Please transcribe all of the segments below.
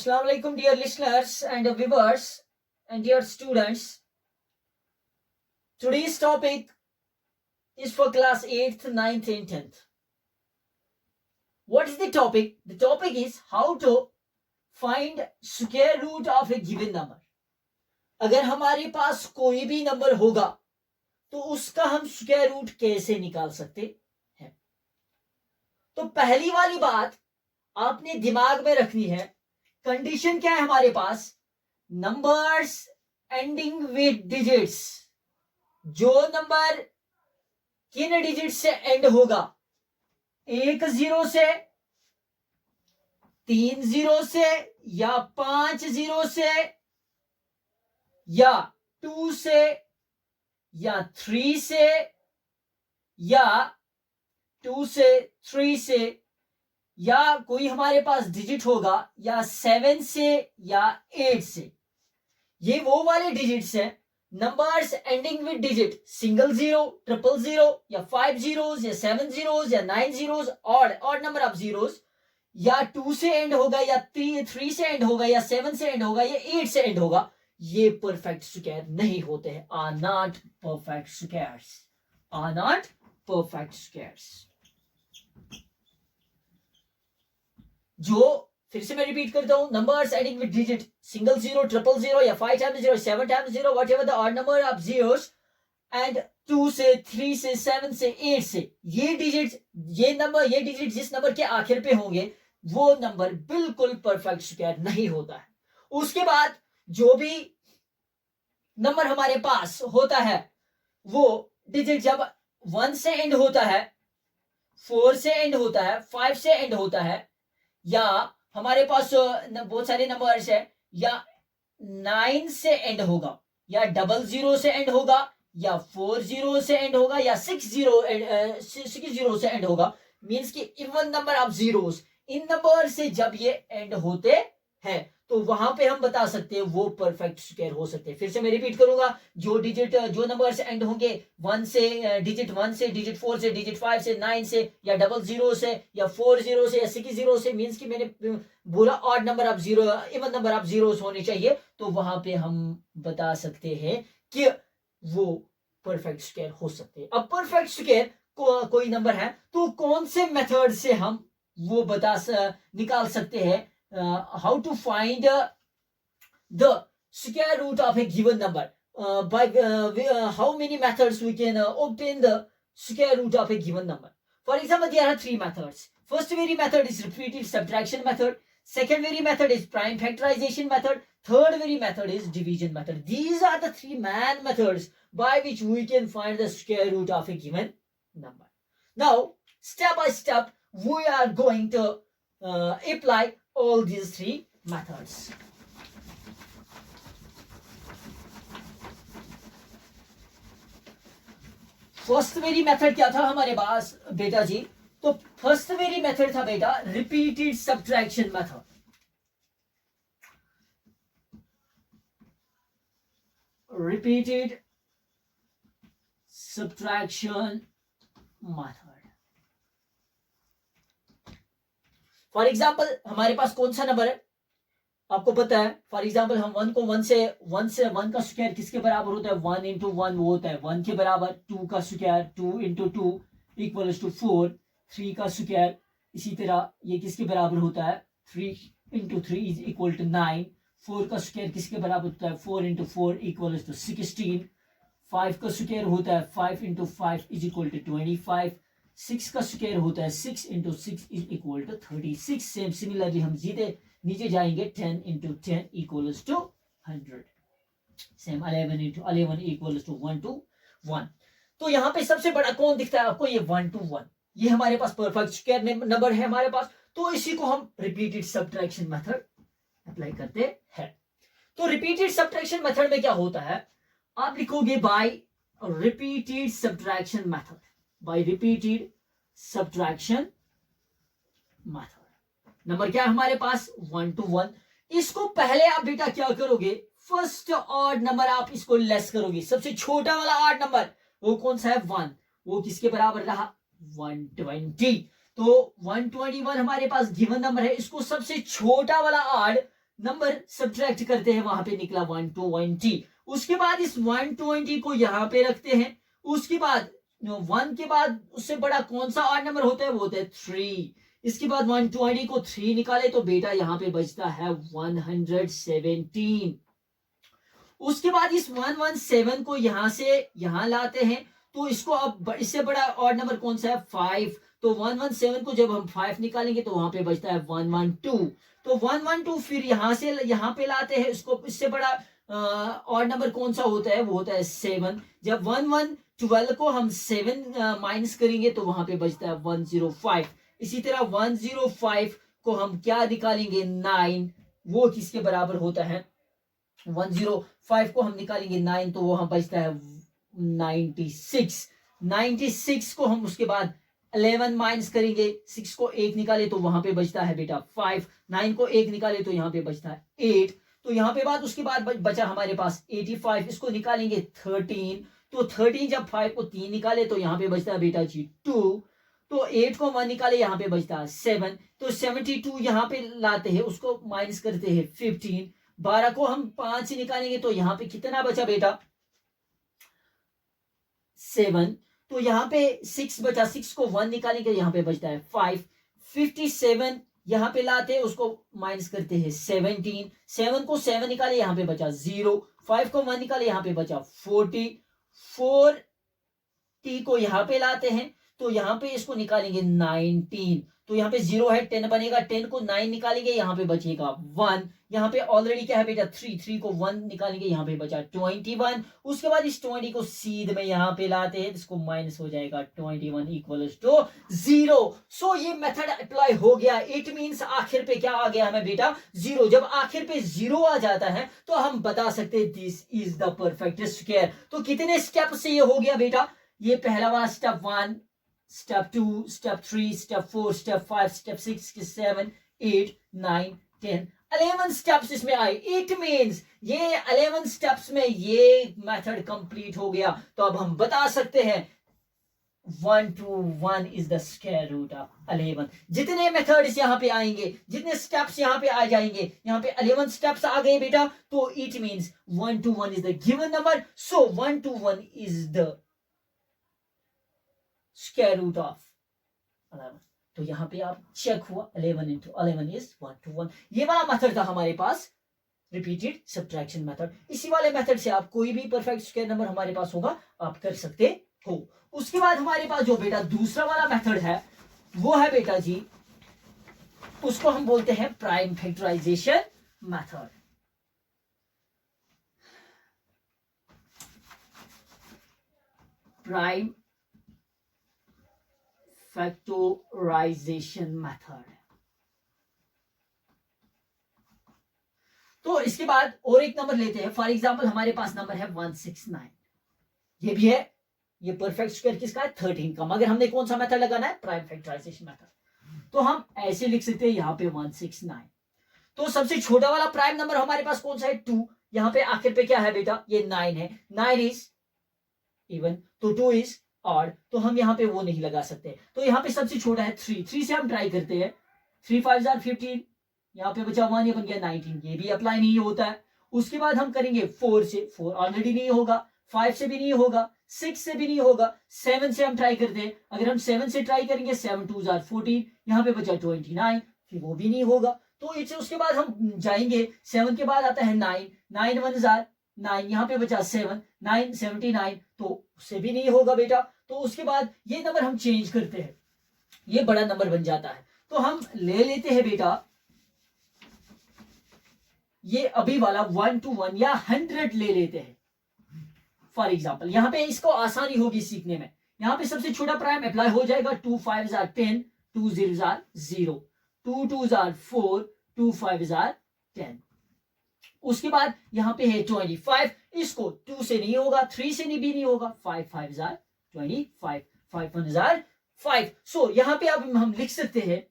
Assalamu alaikum, dear listeners and viewers and dear students. Today's topic is for class 8th, 9th and 10th. What is the topic? The topic is how to find square root of a given number. अगर हमारे पास कोई भी number होगा तो उसका हम square root कैसे निकाल सकते हैं। तो पहली वाली बात आपने दिमाग में रखनी है, कंडीशन क्या है हमारे पास, नंबर्स एंडिंग विद डिजिट्स। जो नंबर किन डिजिट से एंड होगा, 1 0 से, 3 0 से या 5 0 से या 2 से या 3 से या 2 से 3 से या कोई हमारे पास डिजिट होगा या 7 से या 8 से। ये वो वाले डिजिट्स हैं, numbers ending with digit single 0, triple 0 या 5 zeros या 7 zeros या 9 zeros, odd number of zeros, या 2 से एंड होगा या 3 से एंड होगा या 7 से एंड होगा या 8 से एंड होगा। ये परफेक्ट स्क्वायर नहीं होते हैं, are not perfect squares, are not perfect squares. जो फिर से मैं रिपीट करता हूं, numbers ending with digit single 0, triple 0 या 5 times 0, 7 times 0, whatever the odd number of zeros, and 2 से 3 से 7 से 8 से, ये डिजिट, ये नंबर, ये डिजिट जिस नंबर के आखिर पे होंगे वो नंबर बिल्कुल परफेक्ट स्क्वायर नहीं होता है। उसके बाद जो भी नंबर हमारे पास होता है वो डिजिट जब 1 से एंड होता है, 4 से एंड होता है, 5 से एंड होता है, या हमारे पास बहुत सारे नंबर्स है, या 9 से एंड होगा, या 00 से एंड होगा, या 40 से एंड होगा, या 60 से एंड होगा, मींस कि even number of zeros, in number से जब ये एंड होते हैं तो वहां पे हम बता सकते हैं वो परफेक्ट स्क्वायर हो सकते हैं। फिर से मैं रिपीट करूंगा, जो डिजिट, जो नंबर्स एंड होंगे 1 से, डिजिट 1 से, डिजिट 4 से, डिजिट 5 से, 9 से या 00 से या 40 से या 60 से, मींस कि मैंने बोला odd number of zero, even number of zeros होने चाहिए, तो वहां पे हम बता सकते हैं कि वो परफेक्ट स्क्वायर हो सकते हैं। अब परफेक्ट स्क्वायर कोई नंबर है तो कौन से मेथड से हम वो निकाल सकते हैं, how to find the square root of a given number, by how many methods we can obtain the square root of a given number. For example, there are 3 methods. First very method is repeated subtraction method, second very method is prime factorization method, third very method is division method. These are the 3 main methods by which we can find the square root of a given number. Now step by step we are going to apply all these 3 methods. First very method क्या था हमारे पास बेटा जी, तो first very method था बेटा repeated subtraction method. Repeated subtraction method. For example हमारे पास कौन सा नंबर है आपको पता है, फॉर एग्जाम्पल हम 1 को 1 से 1 का स्क्वायर किसके बराबर होता है, 1 into 1 वो होता है 1 के बराबर, 2 का स्क्वायर 2 into 2 इक्वल्स टू 4, 3 का स्क्वायर इसी तरह ये किसके बराबर होता है, 3 into 3 इज इक्वल टू 9, 4 का स्क्वायर किसके बराबर होता है, 4 into 4 इक्वल्स टू 16, 5 का स्क्वायर होता है 5 into 5 इज इक्वल टू 25, 6 का स्क्वायर होता है 6 into 6 is equal to 36। Same similarly हम नीचे जाएंगे 10 into 10 equals to 100, same 11 into 11 equals to 1 to 1। तो यहाँ पे सबसे बड़ा कौन दिखता है आपको, ये 1 to 1, ये हमारे पास परफेक्ट स्क्वायर नंबर है हमारे पास, तो इसी को हम रिपीटेड सब्ट्रैक्शन मेथड अप्लाई करते हैं। तो रिपीटेड सब्ट्रैक्शन मेथड में क्या होता है, आप लिखोगे by repeated subtraction method, by repeated subtraction method. Number क्या है हमारे पास, 1 to 1। इसको पहले आप बेटा क्या करोगे, फर्स्ट ऑड नंबर आप इसको लेस करोगे, सबसे छोटा वाला ऑड नंबर वो कौन सा है, 1, वो किसके बराबर रहा, 120। तो 121 हमारे पास गिवन नंबर है, इसको सबसे छोटा वाला ऑड नंबर सब्ट्रैक्ट करते हैं, वहां पे निकला 120। उसके बाद इस 120 को यहाँ पे रखते हैं। उसके बाद 1 के बाद उससे बड़ा कौन सा ऑड नंबर होता है, वो होता है 3। इसके बाद 120 को 3 निकाले तो बेटा यहाँ पे बचता है 117। उसके बाद इस 117 को यहां से यहां लाते हैं, तो इसको अब इससे बड़ा ऑड नंबर कौन सा है, 5। तो 117 को जब हम 5 निकालेंगे तो वहां पे बचता है 112। तो 112 फिर यहां से यहां पे लाते हैं, इसको इससे बड़ा ऑड नंबर कौन सा होता है, वो होता है 7। जब 112 को हम 7 माइनस करेंगे तो वहां पे बचता है 105। इसी तरह 105 को हम क्या निकालेंगे, 9, वो किसके बराबर होता है, 105 को हम निकालेंगे 9 तो वहां बचता है 96। 96 को हम उसके बाद 11 माइनस करेंगे, 6 को 1 निकाले तो वहां पे बचता है बेटा 5, 9 को 1 निकाले तो यहाँ पे बचता है 8। तो यहाँ पे बाद उसके बाद बचा हमारे पास 85, इसको निकालेंगे 13। तो 13 जब 5 को 3 निकाले तो यहाँ पे बचता है बेटा जी 2। तो 8 को 1 निकाले यहाँ पे बचता है 7। तो 72 यहाँ पे लाते हैं, उसको माइनस करते हैं 15। 12 को हम 5 से निकालेंगे तो यहाँ पे कितना बचा बेटा, 7। तो यहाँ पे 6 बचा, 6 को 1 निकालेंगे यहाँ पे बचता है 5। 57 यहाँ पे लाते हैं, उसको माइनस करते हैं 17। 7 को 7 निकाले यहाँ पे बचा 0। 5 को 1 निकाले यहाँ पे बचा 40। 40 को यहाँ पे लाते हैं तो यहाँ पे इसको निकालेंगे 19। तो यहाँ पे 0 है, 10 बनेगा, 10 को 9 निकालेंगे यहाँ पे बचेगा 1। यहाँ पे ऑलरेडी क्या है बेटा 3 को 1 निकालेंगे यहाँ पे बचा 21। उसके बाद इस 20 को सीध में यहाँ पे लाते हैं, इसको माइनस हो जाएगा 21 इक्वल्स टू 0। सो ये मेथड अप्लाई हो गया। इट मींस आखिर पे क्या आ गया हमें बेटा, 0। जब आखिर पे 0 आ जाता है तो हम बता सकते हैं this is the perfect square. तो कितने स्टेप से ये हो गया बेटा, ये पहला वाला step 1, step 2, step 3, step 4, step 5, step 6, 7, 8, 9, 10, 11 steps इसमें आए। इट मींस ये 11 स्टेप्स में ये मेथड कंप्लीट हो गया। तो अब हम बता सकते हैं 1 to 1 is the square root of 11। जितने मेथड्स यहाँ पे आएंगे, जितने स्टेप्स यहाँ पे आ जाएंगे, यहाँ पे 11 स्टेप्स आ गए बेटा, तो it means 1 to 1 is the given number. So 1 to 1 is the square root of 11। तो यहां पे आप चेक हुआ 11 into 11 is 1 to 1। ये वाला मेथड था हमारे पास, रिपीटेड सब्ट्रैक्शन मेथड। इसी वाले मेथड से आप कोई भी परफेक्ट स्क्वायर नंबर हमारे पास होगा आप कर सकते हो। उसके बाद हमारे पास जो बेटा दूसरा वाला मेथड है वो है बेटा जी, उसको हम बोलते हैं prime factorization method. Prime factorization method. तो इसके बाद और एक नंबर लेते हैं। फॉर एग्जांपल हमारे पास नंबर है 169, ये भी है, ये परफेक्ट स्क्वायर किसका है, 13 का। मगर हमने कौन सा मेथड लगाना है, प्राइम फैक्टराइजेशन मेथड। तो हम ऐसे लिख सकते हैं यहाँ पे 169। तो सबसे छोटा वाला प्राइम नंबर हमारे पास कौन सा है, 2। यहाँ पे आखिर पे क्या है बेटा, ये 9 है। 9 इज इवन, तो 2 इज ऑड, तो हम यहाँ पे वो नहीं लगा सकते। तो यहाँ पे सबसे छोटा है 3। 3 से हम ट्राई करते हैं, 3 5 15, यहाँ पे बचा 1, ये बन गया 19, ये भी अप्लाई नहीं होता है। उसके बाद हम करेंगे 4 से, 4 ऑलरेडी नहीं होगा, 5 से भी नहीं होगा, 6 से भी नहीं होगा, 7 से हम ट्राई करते हैं। अगर हम 7 से ट्राई करेंगे, 7 2 14, यहाँ पे बचा 29, फिर वो भी नहीं होगा। तो इससे उसके बाद हम जाएंगे, 7 के बाद आता है 9, 9 1 9, यहाँ पे बचा 7, 9 79, तो उससे भी नहीं होगा बेटा। तो उसके बाद ये नंबर हम चेंज करते हैं, ये बड़ा नंबर बन जाता है। तो हम ले लेते हैं बेटा ये अभी वाला 1 to 1 या 100 ले लेते हैं। फॉर एग्जाम्पल यहाँ पे इसको आसानी होगी सीखने में। यहाँ पे सबसे छोटा प्राइम अप्लाई हो जाएगा, 2 5 10, 2 0 0, 2 2 4, 2 5 10। उसके बाद यहाँ पे है 25, इसको 2 से नहीं होगा, 3 से भी नहीं होगा, 5 5 25, 5 1 5। सो यहाँ पे अब हम लिख सकते हैं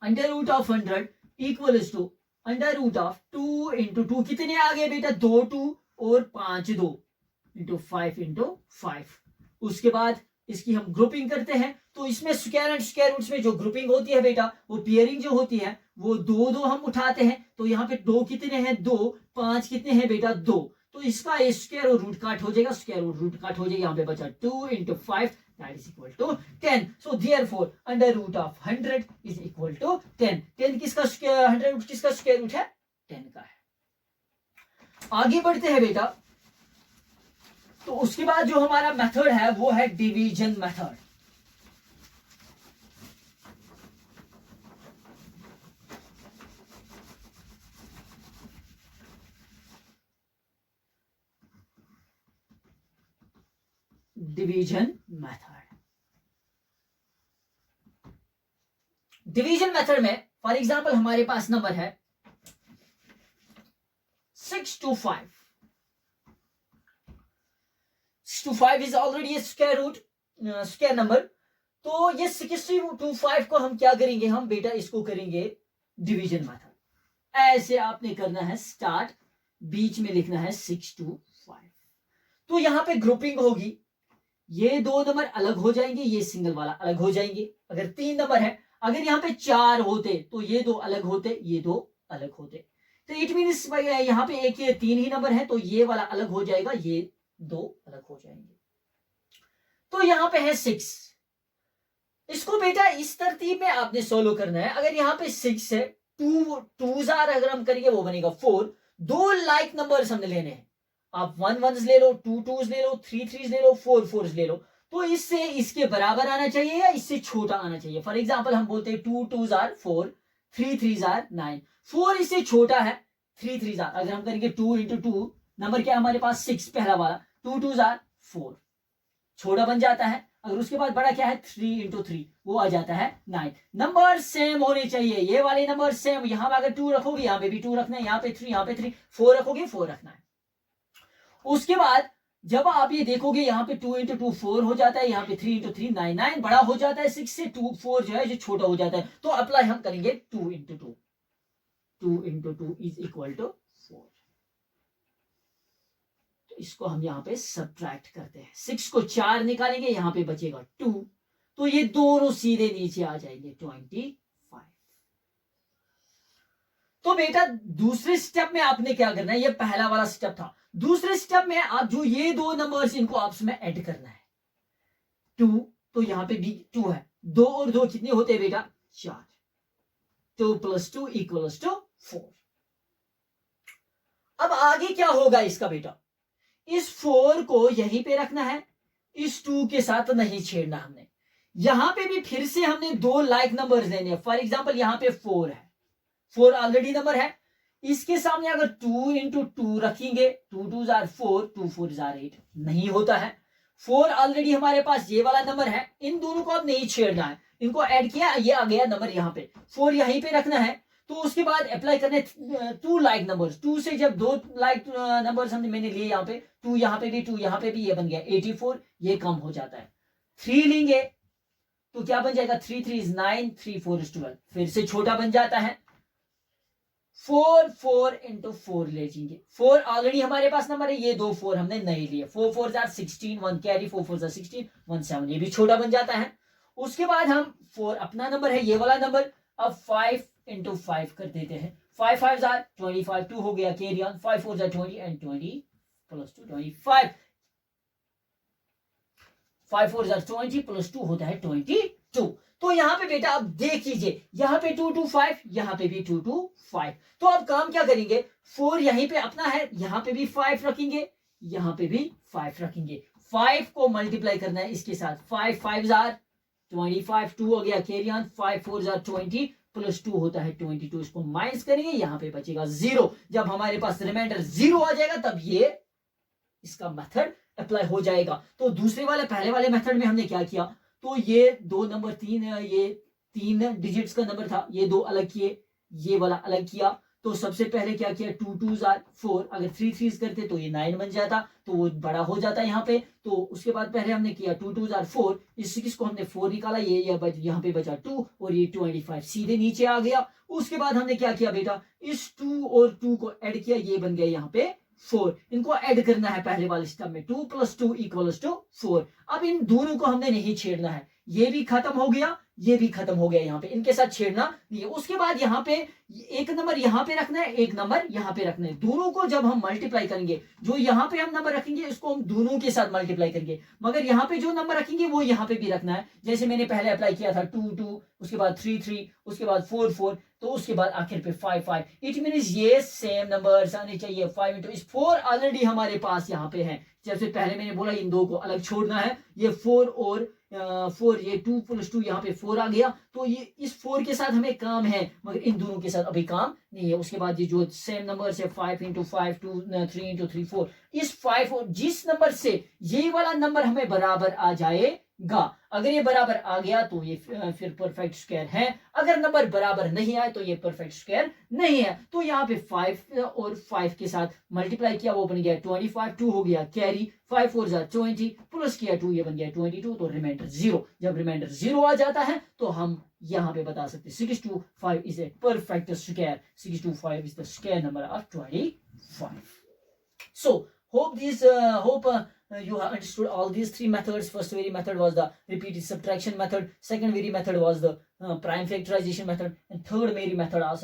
under root of 100 equals to under root of 2 into 2, कितने आ गए बेटा, 2 2 और 5 2 इंटू 5 इंटू 5। उसके बाद इसकी हम ग्रुपिंग करते हैं, तो इसमें स्क्वायर एंड स्क्वायर रूट्स में जो ग्रुपिंग होती है बेटा, वो पेयरिंग जो होती है वो दो दो हम उठाते हैं। तो यहाँ पे दो कितने हैं, दो, पांच कितने हैं बेटा, दो। तो इसका स्क्वायर और रूट काट हो जाएगा, स्क्वायर और रूट काट हो जाएगा, यहाँ पे बचा 2 × 5 that is equal to 10. So therefore under root of 100 is equal to 10. 10 किसका स्क्वायर, 100 किसका स्क्वायर रूट है, 10 का है। आगे बढ़ते हैं बेटा, तो उसके बाद जो हमारा मेथड है वो है division method. Division method, division method में फॉर एग्जांपल हमारे पास नंबर है 6 to 5. 6 to 5 is already square root, square number. तो ये 6 to 5 को हम क्या करेंगे, हम बेटा इसको करेंगे डिवीजन मेथड। ऐसे आपने करना है स्टार्ट, बीच में लिखना है 6 to 5। तो यहां पे ग्रुपिंग होगी, ये दो नंबर अलग हो जाएंगे, ये सिंगल वाला अलग हो जाएंगे। अगर 3 नंबर है, अगर यहाँ पे 4 होते तो ये दो अलग होते, ये दो अलग होते। तो इट मीन्स यहाँ पे एक 3 ही नंबर है, तो ये वाला अलग हो जाएगा, ये दो अलग हो जाएंगे। तो यहाँ पे है 6, इसको बेटा इस तरतीब में आपने सोल्व करना है। अगर यहाँ पे 6 है, 2 अगर हम करेंगे वो बनेगा 4। दो लाइक नंबर्स हमने लेने हैं, आप 1 1s ले लो, 2 2s ले लो, 3 3s ले लो, 4 4s ले लो। तो इससे इसके बराबर आना चाहिए या इससे छोटा आना चाहिए। फॉर एग्जांपल हम बोलते हैं 2 2s are 4, 3 3s are 9। 4 इससे छोटा है, 3 3s are, अगर हम करेंगे 2 × 2, नंबर क्या है हमारे पास 6 पहला वाला, 2 2s are 4, छोटा बन जाता है। अगर उसके बाद बड़ा क्या है 3 × 3, वो आ जाता है 9। नंबर सेम होने चाहिए, ये वाले नंबर सेम। यहां पर अगर 2 रखोगे यहाँ पे भी 2 रखना है, यहाँ पे 3, यहाँ पे 3, 4 रखोगे 4 रखना है। उसके बाद जब आप ये देखोगे यहाँ पे 2 × 2 4 हो जाता है, यहाँ पे 3 × 3 9, 9 बड़ा हो जाता है 6 से, 2 4 जो है जो छोटा हो जाता है। तो अप्लाई हम करेंगे 2 × 2, 2 × 2 इज इक्वल टू 4। तो इसको हम यहाँ पे सब्ट्रैक्ट करते हैं, 6 को 4 निकालेंगे, यहाँ पे बचेगा 2, तो ये दोनों सीधे नीचे आ जाएंगे 25। तो बेटा दूसरे स्टेप में आपने क्या करना है, ये पहला वाला स्टेप था। दूसरे स्टेप में आप जो ये दो नंबर्स इनको आपस में ऐड करना है, 2, तो यहां पे भी 2 है, 2 और 2 कितने होते हैं बेटा 4, 2 + 2 = 4। अब आगे क्या होगा इसका बेटा, इस 4 को यहीं पे रखना है, इस 2 के साथ नहीं छेड़ना हमने। यहां पे भी फिर से हमने दो लाइक नंबर्स लेने हैं। फॉर एग्जांपल यहां पे 4 है, 4 ऑलरेडी नंबर है, इसके सामने अगर 2 × 2 रखेंगे, 2 2s are 4, 2 4s are 8, नहीं होता है। 4 ऑलरेडी हमारे पास ये वाला नंबर है, इन दोनों को अब नहीं छेड़ना है, इनको ऐड किया, ये आ गया नंबर यहाँ पे, 4 यहीं पे रखना है। तो उसके बाद अप्लाई करने 2 लाइक नंबर्स, 2 से जब 2 लाइक नंबर्स हमने मैंने लिए यहाँ पे, 2 यहाँ पे भी, 2 यहाँ पे भी, ये बन गया 84, ये कम हो जाता है। 3 लेंगे तो क्या बन जाएगा, 3 3 is 9, 3 4 is 12, फिर से छोटा बन जाता है। 4 4 × 4 ले जाएंगे, 4 ऑलरेडी हमारे पास नंबर है, ये दो 4 हमने नहीं लिए, 4 4s are 16, 1 carry, 4 4s are 16, 1 7, ये भी छोटा बन जाता है। उसके बाद हम 4 अपना नंबर है, ये वाला नंबर, अब 5 × 5 कर देते हैं, 5 5s are 25, 2 हो गया carry on, 5 4s are 20 and 20 + 2 25, 5 4s are 20 + 2 होता है 22। तो यहां पे बेटा अब देख लीजिए, यहां पे 2 2 5, यहां पे भी 2 2 5। तो अब काम क्या करेंगे, 4 यहीं पे अपना है, यहां पे भी 5 रखेंगे, यहां पे भी 5 रखेंगे। 5 को मल्टीप्लाई करना है इसके साथ, 5 5s are 25, 2 हो गया कैरी ऑन, 5 4s are 20 + 2 होता है 22, इसको माइनस करेंगे, यहां पे बचेगा 0। जब हमारे पास रिमाइंडर 0 आ जाएगा तब ये इसका मेथड अप्लाई हो जाएगा। तो दूसरे वाले पहले वाले मेथड में हमने क्या किया, तो ये दो नंबर 3, ये 3 डिजिट्स का नंबर था, ये दो अलग किए, ये वाला अलग किया। तो सबसे पहले क्या किया, 2 2s are 4, अगर 3 3s करते तो ये 9 बन जाता, तो वो बड़ा हो जाता यहाँ पे। तो उसके बाद पहले हमने किया 2 2s are 4, इस 6 को हमने 4 निकाला, ये यहाँ पे बचा 2 और ये 25 सीधे नीचे आ गया। उसके बाद हमने क्या किया बेटा, इस 2 और 2 को ऐड किया, ये बन गया यहाँ पे 4। इनको ऐड करना है पहले वाले स्टेप में, 2 + 2 = 4। अब इन दोनों को हमने नहीं छेड़ना है, ये भी खत्म हो गया, ये भी खत्म हो गया, यहाँ पे इनके साथ छेड़ना नहीं है। उसके बाद यहाँ पे एक नंबर यहाँ पे रखना है, एक नंबर यहाँ पे रखना है। दोनों को जब हम मल्टीप्लाई करेंगे, जो यहाँ पे हम नंबर रखेंगे इसको हम दोनों के साथ मल्टीप्लाई करेंगे, मगर यहाँ पे जो नंबर रखेंगे वो यहाँ पे भी रखना है। जैसे मैंने पहले अप्लाई किया था 2 2, उसके बाद 3 3, उसके बाद 4 4, तो उसके बाद आखिर पे 5 5। इट मीन्स ये सेम नंबर्स आने चाहिए 5 इंटू इस 4 ऑलरेडी हमारे पास यहाँ पे है। जैसे पहले मैंने बोला इन दो को अलग छोड़ना है, ये 4 और 4, ये 2 + 2 यहाँ पे 4 आ गया, तो ये इस 4 के साथ हमें काम है, मगर इन दोनों के साथ अभी काम नहीं है। उसके बाद ये जो सेम नंबर से 5 इंटू 5 2 3 इंटू 3 4, इस 5 और जिस नंबर से ये वाला नंबर हमें बराबर आ जाएगा, अगर ये बराबर आ गया तो ये फिर परफेक्ट स्क्वायर है, अगर नंबर बराबर नहीं आए तो ये परफेक्ट स्क्वायर नहीं है। तो यहाँ पे 5 और 5 के साथ मल्टीप्लाई किया, वो बन गया 25, 2 हो गया कैरी, 5 4 जा 20, प्लस किया 2, ये बन गया 22, तो रिमाइंडर 0। जब रिमाइंडर 0 आ जाता है तो हम यहाँ पे बता सकते हैं 625 is a perfect square, 625 is the square number of 25। So hope you have understood all these three methods. First very method was the repeated subtraction method, second very method was the prime factorization method, and third very method also